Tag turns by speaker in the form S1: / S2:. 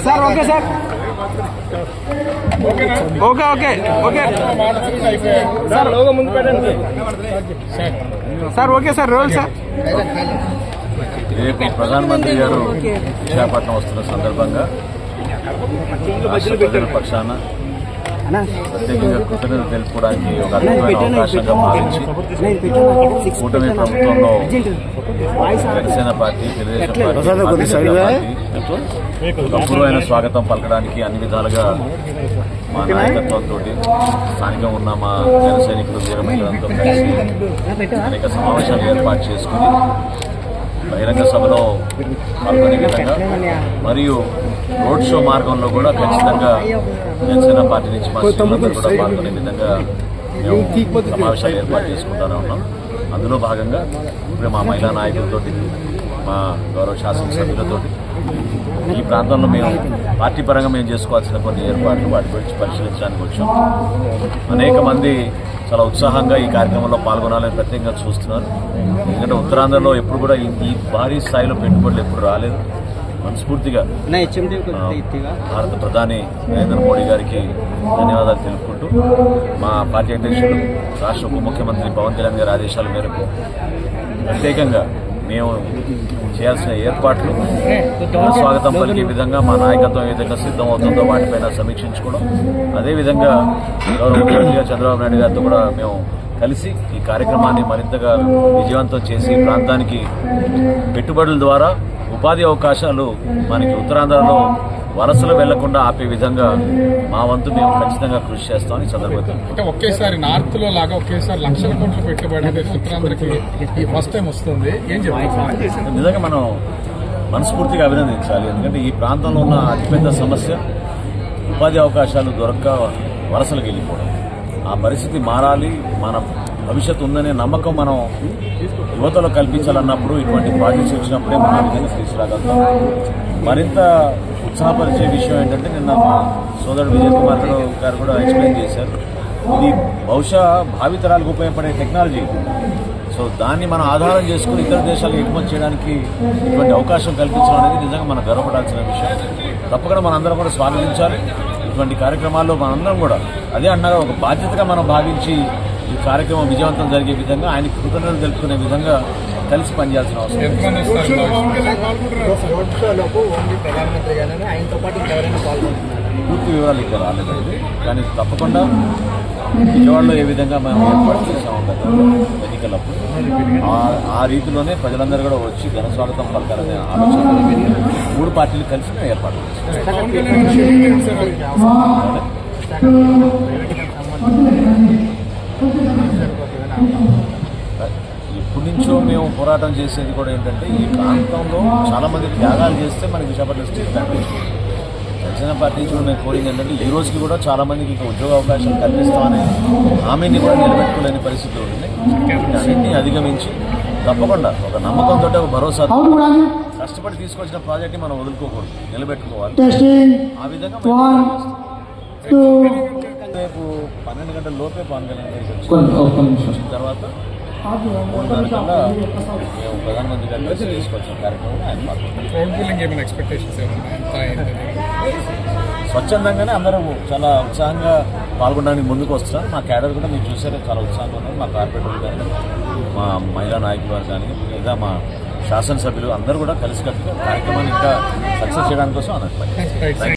S1: Sir okay sir okay okay okay sir logo ముందు పెట్టండి sir okay sir role sir
S2: రేపు ప్రధానమంత్రి గారు విశాఖపట్నం వస్తున్న సందర్భంగా రాష్ట్ర ప్రజల పక్షాన ప్రత్యేకంగా కృతజ్ఞతలు తెలుపుకోవడానికి ఒక అద్భుతమైన అవకాశంగా భావించి కూటమి ప్రభుత్వంలో జనసేన పార్టీ తెలుగుదేశం పార్టీ అపూర్వమైన స్వాగతం పలకడానికి అన్ని విధాలుగా మా నాయకత్వంతో స్థానికంగా ఉన్న మా జన సైనికులు వీరమహిళలతో కలిసి అనేక సమావేశాలు ఏర్పాటు చేసుకుని బహిరంగ సభలో పాల్గొనే విధంగా మరియు రోడ్ షో మార్గంలో కూడా ఖచ్చితంగా జనసేన పార్టీ నుంచి మా శ్రీలందరూ కూడా పాల్గొనే విధంగా మేము సమావేశాలు ఏర్పాటు చేసుకుంటూనే ఉన్నాం. అందులో భాగంగా ఇప్పుడు మా మహిళా నాయకులతో మా గౌరవ శాసనసభ్యులతో ఈ ప్రాంతంలో మేము పార్టీ పరంగా మేము చేసుకోవాల్సిన కొన్ని ఏర్పాట్లు వాటి గురించి పరిశీలించడానికి వచ్చాం. అనేక మంది చాలా ఉత్సాహంగా ఈ కార్యక్రమంలో పాల్గొనాలని ప్రత్యేకంగా చూస్తున్నారు. ఎందుకంటే ఉత్తరాంధ్రలో ఎప్పుడు కూడా ఈ భారీ స్థాయిలో పెట్టుబడులు ఎప్పుడు రాలేదు. మనస్ఫూర్తిగా భారత ప్రధాని నరేంద్ర మోడీ గారికి ధన్యవాదాలు తెలుపుకుంటూ మా పార్టీ అధ్యక్షులు రాష్ట్ర ఉప ముఖ్యమంత్రి పవన్ కళ్యాణ్ గారి ఆదేశాల మేరకు ప్రత్యేకంగా మేము చేయాల్సిన ఏర్పాట్లు స్వాగతం పలికే విధంగా మా నాయకత్వం ఏ విధంగా సిద్ధమవుతుందో వాటిపైన సమీక్షించుకోవడం, అదేవిధంగా గౌరవ ముఖ్యమంత్రిగా చంద్రబాబు నాయుడు గారితో కూడా మేము కలిసి ఈ కార్యక్రమాన్ని మరింతగా విజయవంతం చేసి ప్రాంతానికి పెట్టుబడుల ద్వారా ఉపాధి అవకాశాలు మనకి ఉత్తరాంధ్రలో వలసలు వెళ్లకుండా ఆపే విధంగా మా వంతు మేము ఖచ్చితంగా కృషి చేస్తామని సందర్భంగా
S3: అంటే ఒకేసారి నార్త్ లో లాగా ఒకేసారి లక్షల కోట్ల పెట్టుబడి అనేది ఉత్తరాంధ్రకి ఈ ఫస్ట్ టైం వస్తుంది. ఏం చెప్తారు?
S2: నిజంగా మనం మనస్ఫూర్తిగా అభినందించాలి. ఎందుకంటే ఈ ప్రాంతంలో ఉన్న అతిపెద్ద సమస్య ఉపాధి అవకాశాలు దొరక్క వలసలకు వెళ్ళిపోవడం. ఆ పరిస్థితి మారాలి, మన భవిష్యత్తు ఉందనే నమ్మకం మనం యువతలో కల్పించాలన్నప్పుడు ఇటువంటి ప్రాజెక్ట్స్ వచ్చినప్పుడే మనం ఆ విధంగా తీసుకురాగలుగుతాం. మరింత ఉత్సాహపరిచే విషయం ఏంటంటే నిన్న మా సోదరుడు విజయ్ కుమార్ గారు కూడా ఎక్స్ప్లెయిన్ చేశారు. ఇది బహుశా భావితరాలకు ఉపయోగపడే టెక్నాలజీ. సో దాన్ని మనం ఆధారం చేసుకుని ఇతర దేశాలకు ఎగుమతి చేయడానికి ఇటువంటి అవకాశం కల్పించడం అనేది నిజంగా మనం గర్వపడాల్సిన విషయం. తప్పకుండా మనందరం కూడా స్వాగతించాలి. ఇటువంటి కార్యక్రమాల్లో మనందరం కూడా అదే అన్నగా ఒక బాధ్యతగా మనం భావించి ఈ కార్యక్రమం విజయవంతం జరిగే విధంగా ఆయనకి కృతజ్ఞతలు తెలుపుకునే విధంగా కలిసి పనిచేయాల్సిన అవసరం. పూర్తి వివరాలు ఇక్కడ రాలేదండి, కానీ తప్పకుండా విజయవాడలో ఏ విధంగా మేము ఏర్పాటు చేసాము కదా ఎన్నికలప్పుడు ఆ రీతిలోనే ప్రజలందరూ కూడా వచ్చి ఘన స్వాగతం పలకాలనే ఆలోచన 3 పార్టీలు కలిసి మేము ఏర్పాటు చేస్తాం. ఇప్పటి నుంచో మేము పోరాటం చేసేది కూడా ఏంటంటే ఈ ప్రాంతంలో చాలా మంది త్యాగాలు చేస్తే మనకి విశాఖపట్నం స్టేట్ కంటే జనసేన పార్టీ నుంచి మేము కోరింది ఏంటంటే ఈ రోజుకి కూడా చాలా మందికి ఇంకా ఉద్యోగ అవకాశాలు కల్పిస్తామనే హామీని కూడా నిలబెట్టుకోలేని పరిస్థితులు ఉన్నాయి. అన్నింటినీ అధిగమించి తప్పకుండా ఒక నమ్మకంతో ఒక భరోసా కష్టపడి తీసుకొచ్చిన ప్రాజెక్ట్ని మనం వదులుకోకూడదు, నిలబెట్టుకోవాలి. ఆ విధంగా రేపు 12 గంటల లోపే పవన్ కళ్యాణ్ వచ్చిన తర్వాత 3:30 కల్లా మేము ప్రధానమంత్రి గారి కలిసి తీసుకొచ్చిన కార్యక్రమం ఆయన పాల్గొంటాం. స్వచ్ఛందంగానే అందరూ చాలా ఉత్సాహంగా పాల్గొనడానికి ముందుకు వస్తున్నారు. మా క్యాడర్ కూడా మీరు చూసారే చాలా ఉత్సాహంగా ఉన్నారు. మా కార్పొరేటర్లు కానీ మా మహిళా నాయకులు వారు కానీ లేదా మా శాసనసభ్యులు అందరూ కూడా కలిసి కార్యక్రమాన్ని ఇంకా సక్సెస్ చేయడానికి కోసం అన్నట్టు.